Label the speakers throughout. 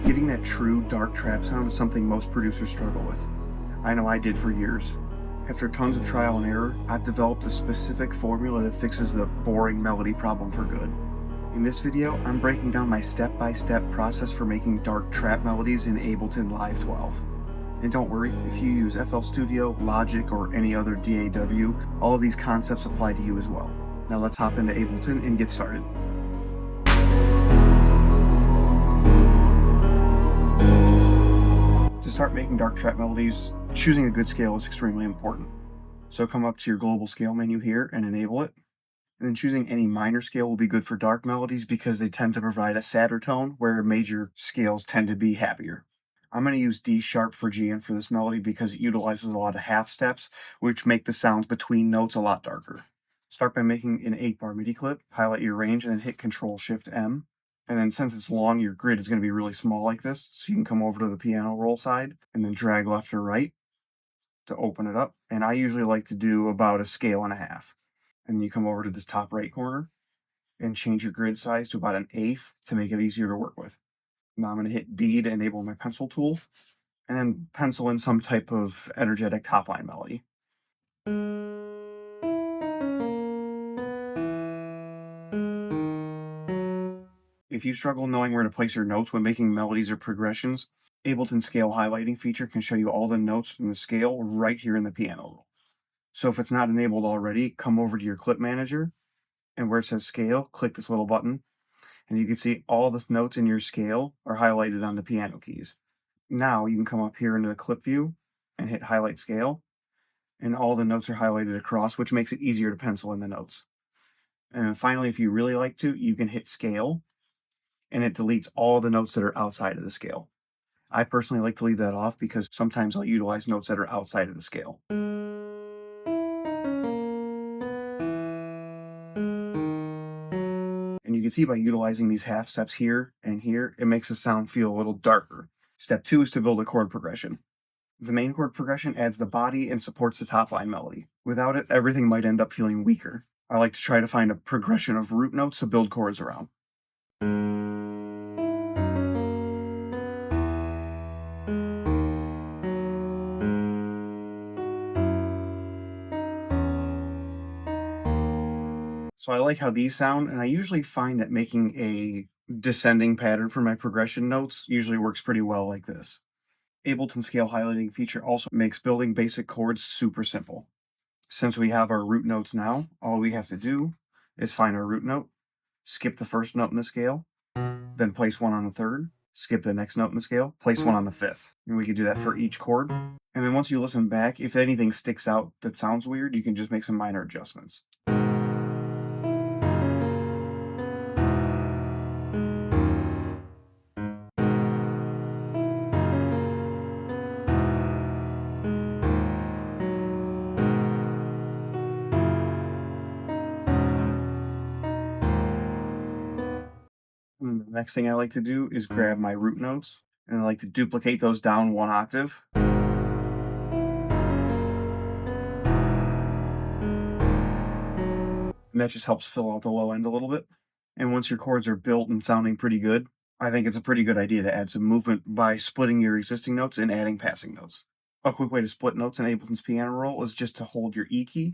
Speaker 1: Getting that true dark trap sound is something most producers struggle with. I know I did for years. After tons of trial and error, I've developed a specific formula that fixes the boring melody problem for good. In this video, I'm breaking down my step-by-step process for making dark trap melodies in Ableton Live 12. And don't worry, if you use FL Studio, Logic, or any other DAW, all of these concepts apply to you as well. Now let's hop into Ableton and get started. To start making dark trap melodies, choosing a good scale is extremely important. So come up to your global scale menu here and enable it. And then choosing any minor scale will be good for dark melodies because they tend to provide a sadder tone, where major scales tend to be happier. I'm going to use D sharp Phrygian for this melody because it utilizes a lot of half steps, which make the sounds between notes a lot darker. Start by making an 8-bar MIDI clip, highlight your range, and then hit Control-Shift-M. And then since it's long, your grid is going to be really small like this, so you can come over to the piano roll side and then drag left or right to open it up. And I usually like to do about a scale and a half. And then you come over to this top right corner and change your grid size to about 1/8 to make it easier to work with. Now I'm going to hit B to enable my pencil tool, and then pencil in some type of energetic top line melody. If you struggle knowing where to place your notes when making melodies or progressions, Ableton Scale Highlighting feature can show you all the notes from the scale right here in the piano roll. So if it's not enabled already, come over to your clip manager, and where it says scale, click this little button, and you can see all the notes in your scale are highlighted on the piano keys. Now you can come up here into the clip view and hit highlight scale, and all the notes are highlighted across, which makes it easier to pencil in the notes. And then finally, if you really like to, you can hit scale, and it deletes all the notes that are outside of the scale. I personally like to leave that off because sometimes I'll utilize notes that are outside of the scale. And you can see by utilizing these half steps here and here, it makes the sound feel a little darker. Step 2 is to build a chord progression. The main chord progression adds the body and supports the top line melody. Without it, everything might end up feeling weaker. I like to try to find a progression of root notes to build chords around. So I like how these sound, and I usually find that making a descending pattern for my progression notes usually works pretty well like this. Ableton Scale Highlighting feature also makes building basic chords super simple. Since we have our root notes now, all we have to do is find our root note, skip the first note in the scale, then place one on the third, skip the next note in the scale, place one on the fifth. And we can do that for each chord. And then once you listen back, if anything sticks out that sounds weird, you can just make some minor adjustments. And the next thing I like to do is grab my root notes, and I like to duplicate those down 1 octave. And that just helps fill out the low end a little bit. And once your chords are built and sounding pretty good, I think it's a pretty good idea to add some movement by splitting your existing notes and adding passing notes. A quick way to split notes in Ableton's piano roll is just to hold your E key,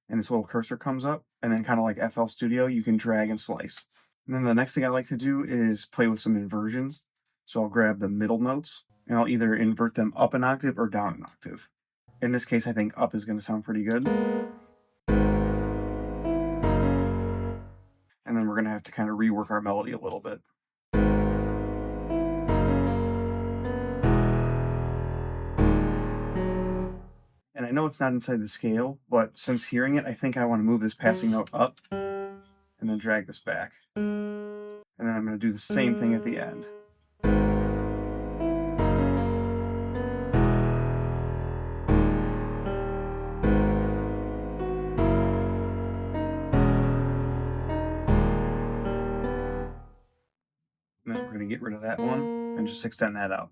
Speaker 1: and this little cursor comes up, and then kind of like FL Studio, you can drag and slice. And then the next thing I like to do is play with some inversions. So I'll grab the middle notes, and I'll either invert them up an octave or down an octave. In this case, I think up is going to sound pretty good. And then we're going to have to kind of rework our melody a little bit. And I know it's not inside the scale, but since hearing it, I think I want to move this passing note up and then drag this back. And then I'm going to do the same thing at the end. And then we're going to get rid of that one and just extend that out.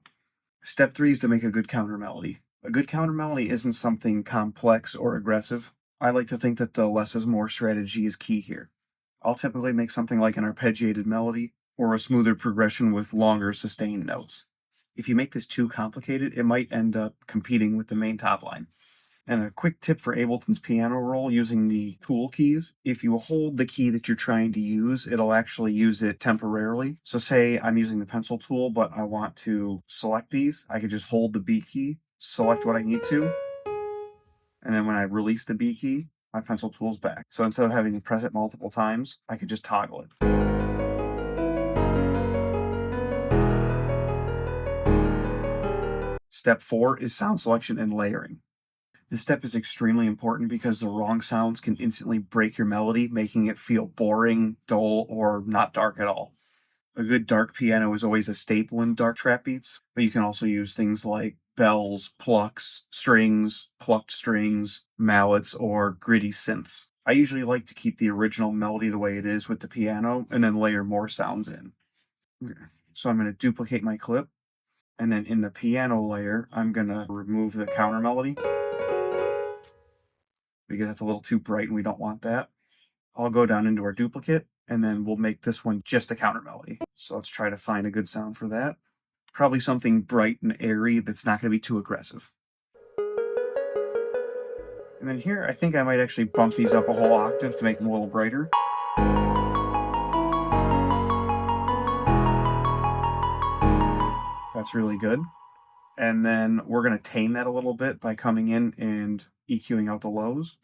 Speaker 1: Step 3 is to make a good counter melody. A good counter melody isn't something complex or aggressive. I like to think that the less is more strategy is key here. I'll typically make something like an arpeggiated melody, or a smoother progression with longer sustained notes. If you make this too complicated, it might end up competing with the main top line. And a quick tip for Ableton's piano roll using the tool keys. If you hold the key that you're trying to use, it'll actually use it temporarily. So say I'm using the pencil tool, but I want to select these. I could just hold the B key, select what I need to, and then when I release the B key, my pencil tool's back. So instead of having to press it multiple times, I could just toggle it. Step 4 is sound selection and layering. This step is extremely important because the wrong sounds can instantly break your melody, making it feel boring, dull, or not dark at all. A good dark piano is always a staple in dark trap beats, but you can also use things like bells, plucks, strings, plucked strings, mallets, or gritty synths. I usually like to keep the original melody the way it is with the piano and then layer more sounds in. Okay. So I'm going to duplicate my clip, and then in the piano layer, I'm going to remove the counter melody because that's a little too bright and we don't want that. I'll go down into our duplicate, and then we'll make this one just a counter melody. So let's try to find a good sound for that. Probably something bright and airy that's not going to be too aggressive. And then here, I think I might actually bump these up a whole octave to make them a little brighter. That's really good. And then we're going to tame that a little bit by coming in and EQing out the lows.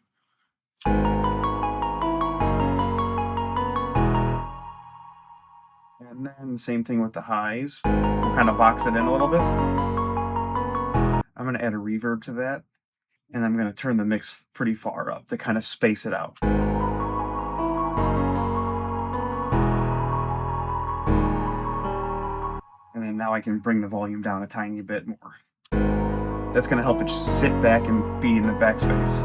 Speaker 1: And then the same thing with the highs. We'll kind of box it in a little bit. I'm going to add a reverb to that. And I'm going to turn the mix pretty far up to kind of space it out. And then now I can bring the volume down a tiny bit more. That's going to help it just sit back and be in the backspace.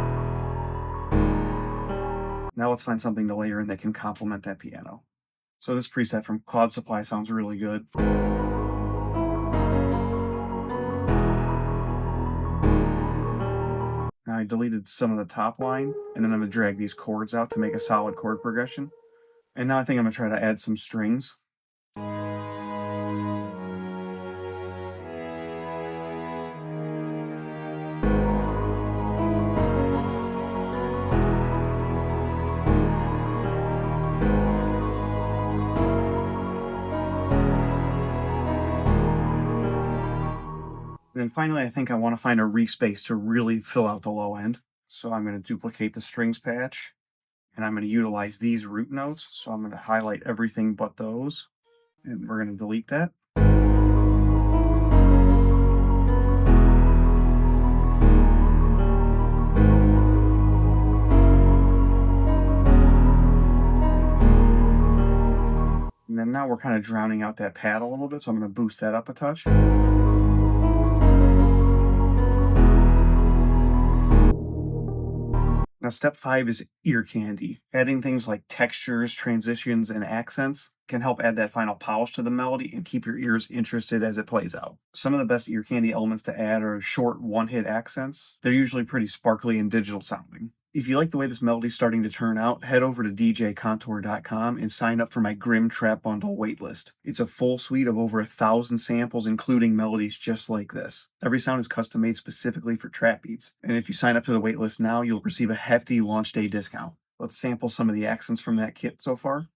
Speaker 1: Now let's find something to layer in that can complement that piano. So this preset from Cloud Supply sounds really good. Now I deleted some of the top line, and then I'm going to drag these chords out to make a solid chord progression. And now I think I'm going to try to add some strings. And then finally, I think I want to find a respace to really fill out the low end. So I'm going to duplicate the strings patch, and I'm going to utilize these root notes. So I'm going to highlight everything but those, and we're going to delete that. And then now we're kind of drowning out that pad a little bit, so I'm going to boost that up a touch. Now, step 5 is ear candy. Adding things like textures, transitions, and accents can help add that final polish to the melody and keep your ears interested as it plays out. Some of the best ear candy elements to add are short one-hit accents. They're usually pretty sparkly and digital sounding. If you like the way this melody's starting to turn out, head over to djcontour.com and sign up for my Grim Trap Bundle waitlist. It's a full suite of over 1,000 samples, including melodies just like this. Every sound is custom made specifically for trap beats, and if you sign up to the waitlist now, you'll receive a hefty launch day discount. Let's sample some of the accents from that kit so far.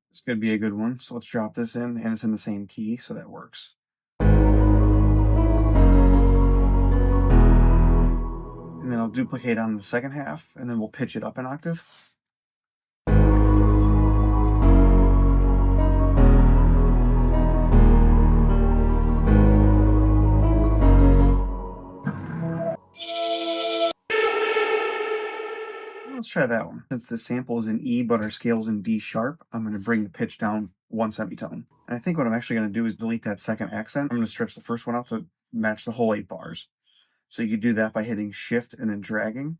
Speaker 1: This could be a good one, so let's drop this in, and it's in the same key, so that works. And then I'll duplicate on the second half, and then we'll pitch it up an octave. Let's try that one. Since the sample is in E, but our scale's in D sharp, I'm going to bring the pitch down one semitone. And I think what I'm actually going to do is delete that second accent. I'm going to stretch the first one out to match the whole 8 bars. So you could do that by hitting Shift and then dragging.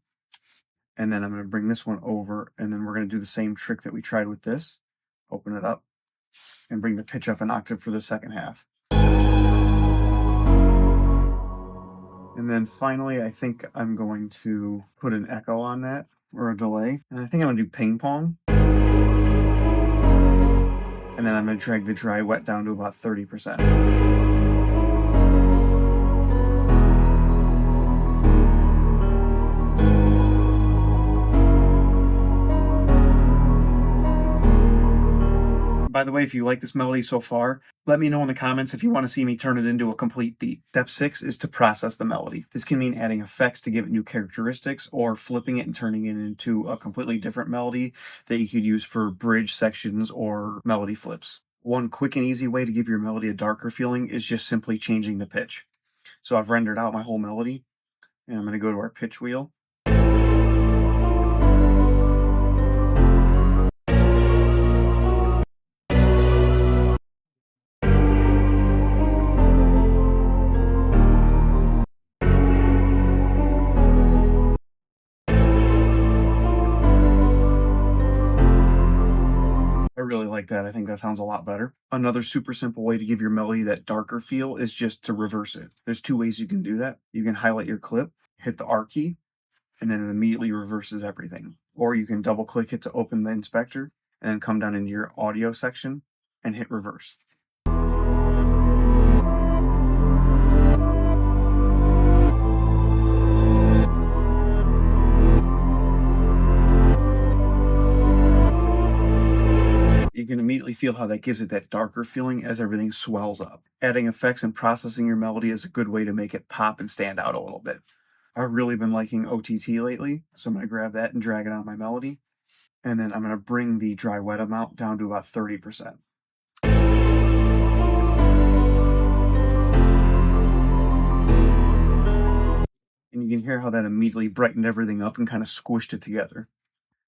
Speaker 1: And then I'm going to bring this one over, and then we're going to do the same trick that we tried with this. Open it up, and bring the pitch up an octave for the second half. And then finally, I think I'm going to put an echo on that, or a delay. And I think I'm gonna do ping pong. And then I'm gonna drag the dry wet down to about 30%. By the way, if you like this melody so far, let me know in the comments if you want to see me turn it into a complete beat. Step 6 is to process the melody. This can mean adding effects to give it new characteristics, or flipping it and turning it into a completely different melody that you could use for bridge sections or melody flips. One quick and easy way to give your melody a darker feeling is just simply changing the pitch. So I've rendered out my whole melody, and I'm going to go to our pitch wheel. I really like that. I think that sounds a lot better. Another super simple way to give your melody that darker feel is just to reverse it. There's two ways you can do that. You can highlight your clip, hit the R key, and then it immediately reverses everything. Or you can double click it to open the inspector, and then come down into your audio section and hit reverse. You can immediately feel how that gives it that darker feeling as everything swells up. Adding effects and processing your melody is a good way to make it pop and stand out a little bit. I've really been liking OTT lately, so I'm going to grab that and drag it on my melody. And then I'm going to bring the dry wet amount down to about 30%. And you can hear how that immediately brightened everything up and kind of squished it together.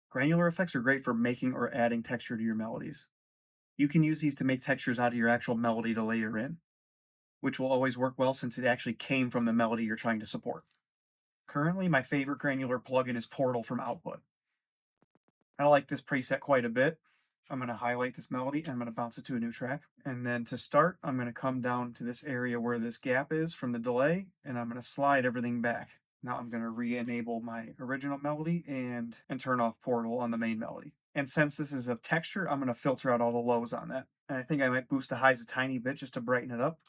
Speaker 1: Granular effects are great for making or adding texture to your melodies. You can use these to make textures out of your actual melody to layer in, which will always work well since it actually came from the melody you're trying to support. Currently, my favorite granular plugin is Portal from Output. I like this preset quite a bit. I'm going to highlight this melody and I'm going to bounce it to a new track. And then to start, I'm going to come down to this area where this gap is from the delay, and I'm going to slide everything back. Now I'm going to re-enable my original melody and turn off Portal on the main melody. And since this is a texture, I'm going to filter out all the lows on that. And I think I might boost the highs a tiny bit just to brighten it up.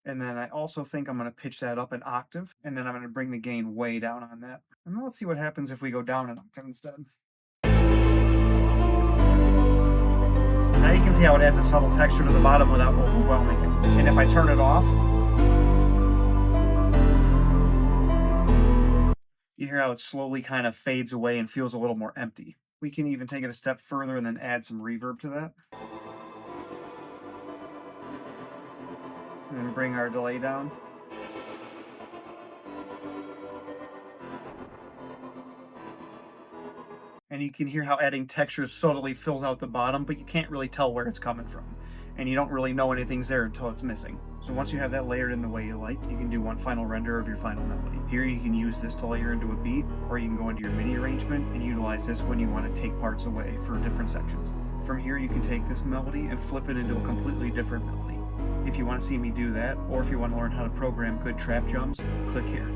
Speaker 1: And then I also think I'm going to pitch that up an octave, and then I'm going to bring the gain way down on that. And let's see what happens if we go down an octave instead. Now you can see how it adds a subtle texture to the bottom without overwhelming it. And if I turn it off, you hear how it slowly kind of fades away and feels a little more empty. We can even take it a step further and then add some reverb to that. And then bring our delay down. And you can hear how adding textures subtly fills out the bottom, but you can't really tell where it's coming from. And you don't really know anything's there until it's missing. So once you have that layered in the way you like, you can do one final render of your final melody. Here you can use this to layer into a beat, or you can go into your MIDI arrangement and utilize this when you want to take parts away for different sections. From here you can take this melody and flip it into a completely different melody. If you want to see me do that, or if you want to learn how to program good trap jumps, click here.